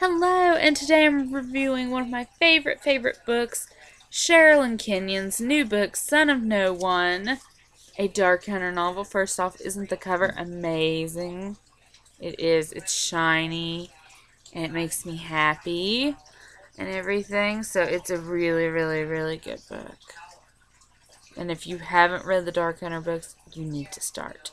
Hello, and today I'm reviewing one of my favorite books, SHerrilyn Kenyon's new book, Son of No One, a Dark Hunter novel. First off, isn't the cover amazing? It is. It's shiny, and it makes me happy, and everything, so it's a really good book. And if you haven't read the Dark Hunter books, you need to start.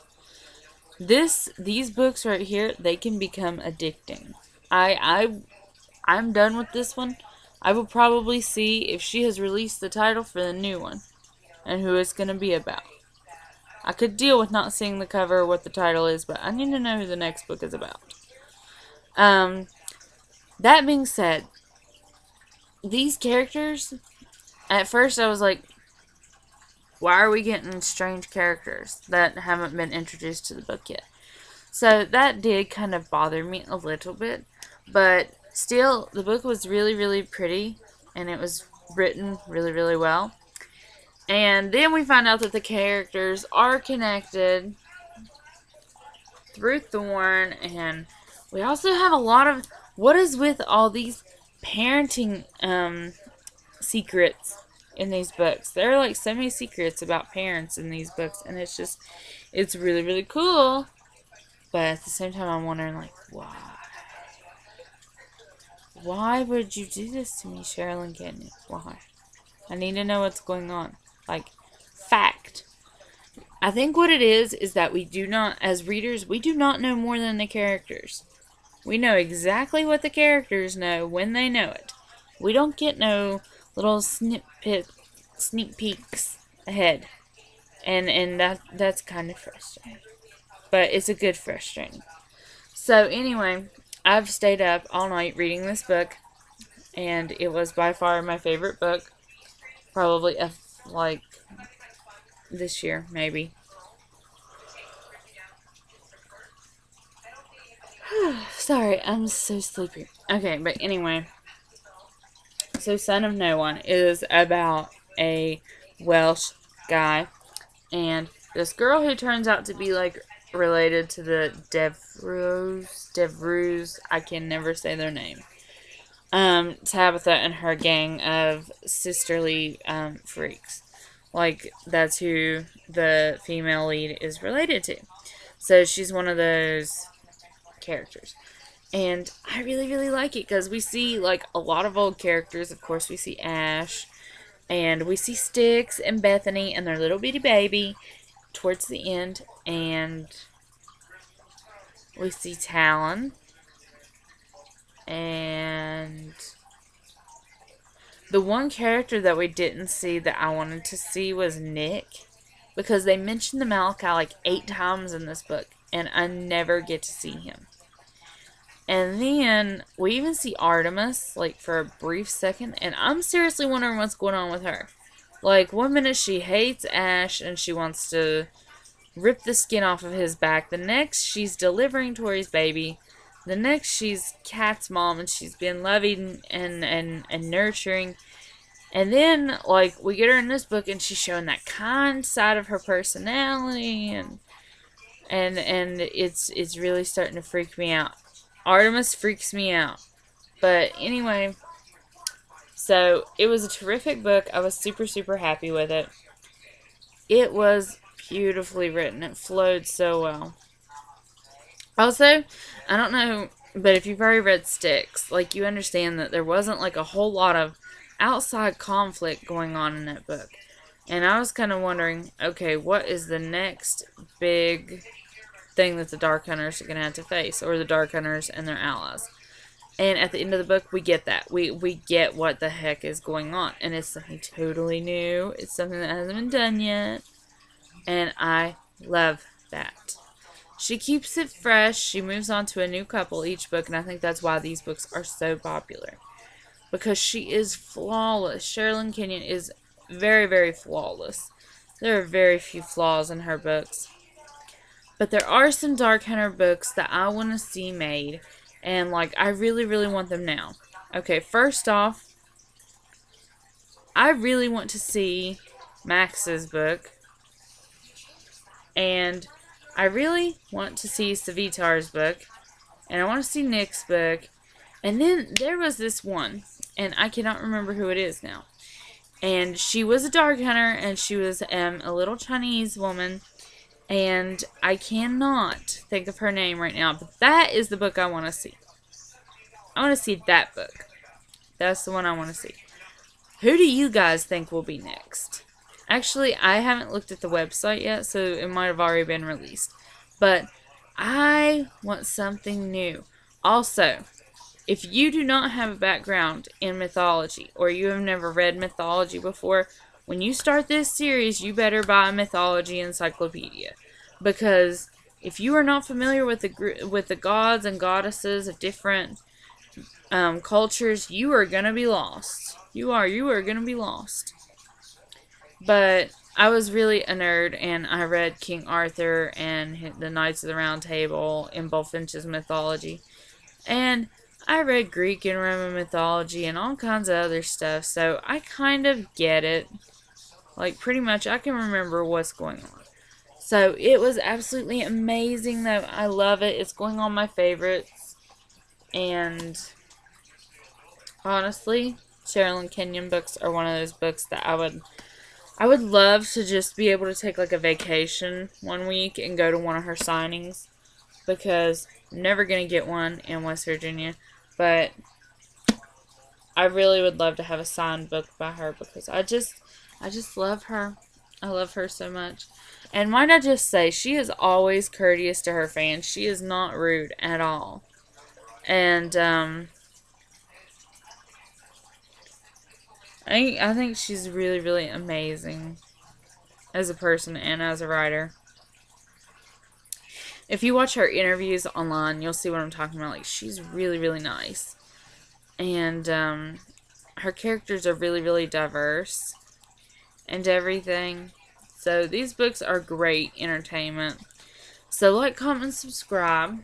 These books right here, they can become addicting. I'm done with this one. I will probably see if she has released the title for the new one and who it's going to be about. I could deal with not seeing the cover or what the title is, but I need to know who the next book is about. That being said, these characters, at first I was like, why are we getting strange characters that haven't been introduced to the book yet? So that did kind of bother me a little bit, but still, the book was really pretty, and it was written really well. And then we find out that the characters are connected through Thorn, and we also have a lot of what is with all these parenting secrets in these books. There are like so many secrets about parents in these books, and it's really cool. But at the same time, I'm wondering, like, why? Why would you do this to me, SHerrilyn Kenyon? Why? I need to know what's going on. Like, fact. I think what it is that we do not, as readers, we do not know more than the characters. We know exactly what the characters know when they know it. We don't get no little sneak peeks ahead. And that's kind of frustrating. But it's a good frustrating. So anyway, I've stayed up all night reading this book, and it was by far my favorite book. Probably like this year, maybe. Sorry, I'm so sleepy. Okay, but anyway. So Son of No One is about a Welsh guy and this girl who turns out to be like related to the Devrews, I can never say their name. Tabitha and her gang of sisterly freaks. Like, that's who the female lead is related to. So she's one of those characters. And I really like it because we see like a lot of old characters. Of course, we see Ash, and we see Styx and Bethany and their little bitty baby towards the end, and we see Talon, and the one character that we didn't see that I wanted to see was Nick, because they mentioned the Malachi like 8 times in this book, and I never get to see him. And then we even see Artemis, like, for a brief second, and I'm seriously wondering what's going on with her. Like, one minute she hates Ash and she wants to rip the skin off of his back. The next, she's delivering Tori's baby. The next, she's Kat's mom and she's been loving and nurturing. And then, like, we get her in this book and she's showing that kind side of her personality, and it's really starting to freak me out. Artemis freaks me out. But anyway, so it was a terrific book. I was super happy with it. It was beautifully written. It flowed so well. Also, I don't know, but if you've already read Styx, like, you understand that there wasn't like a whole lot of outside conflict going on in that book. And I was kind of wondering, okay, what is the next big thing that the Dark Hunters are going to have to face, or the Dark Hunters and their allies? And at the end of the book, we get that. We get what the heck is going on. And it's something totally new. It's something that hasn't been done yet. And I love that. She keeps it fresh. She moves on to a new couple each book. And I think that's why these books are so popular. Because she is flawless. SHerrilyn Kenyon is very flawless. There are very few flaws in her books. But there are some Dark Hunter books that I want to see made. And, like, I really want them now. Okay, first off, I really want to see Max's book. And I really want to see Savitar's book. And I want to see Nick's book. And then there was this one, and I cannot remember who it is now. And she was a dark hunter, and she was a little Chinese woman, and I cannot think of her name right now, but that is the book I want to see. I want to see that book. That's the one I want to see. Who do you guys think will be next? Actually, I haven't looked at the website yet, so it might have already been released. But I want something new. Also, if you do not have a background in mythology, or you have never read mythology before, when you start this series, you better buy a mythology encyclopedia. Because if you are not familiar with the gods and goddesses of different cultures, you are gonna be lost. You are gonna be lost. But I was really a nerd, and I read King Arthur and the Knights of the Round Table in Bulfinch's mythology. And I read Greek and Roman mythology and all kinds of other stuff, so I kind of get it. Like, pretty much, I can remember what's going on. So, it was absolutely amazing, though. I love it. It's going on my favorites. And, honestly, SHerrilyn Kenyon books are one of those books that I would love to just be able to take, like, a vacation one week and go to one of her signings. Because I'm never going to get one in West Virginia. But I really would love to have a signed book by her, because I just love her. I love her so much. And might I just say, she is always courteous to her fans. She is not rude at all. And I think she's really, really amazing as a person and as a writer. If you watch her interviews online, you'll see what I'm talking about. Like, she's really, really nice. And her characters are really, really diverse and everything. So these books are great entertainment. So like, comment, and subscribe.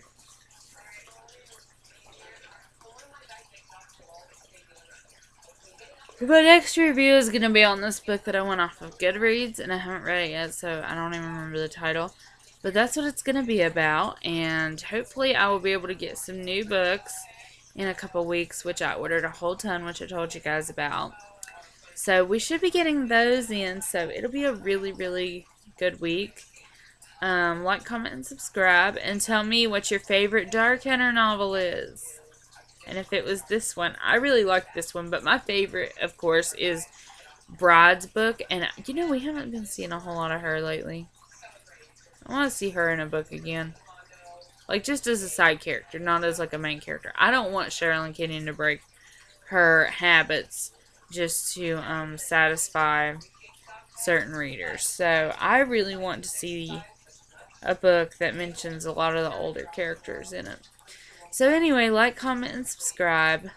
My next review is going to be on this book that I went off of Goodreads, and I haven't read it yet, so I don't even remember the title. But that's what it's going to be about, and hopefully I will be able to get some new books in a couple weeks, which I ordered a whole ton, which I told you guys about. So we should be getting those in, so it'll be a really, really good week. Like, comment, and subscribe, and tell me what your favorite Dark Hunter novel is. And if it was this one, I really like this one, but my favorite, of course, is Bride's book. And, you know, we haven't been seeing a whole lot of her lately. I want to see her in a book again. Like, just as a side character, not as, like, a main character. I don't want SHerrilyn Kenyon to break her habits just to satisfy certain readers. So, I really want to see a book that mentions a lot of the older characters in it. So anyway, like, comment, and subscribe.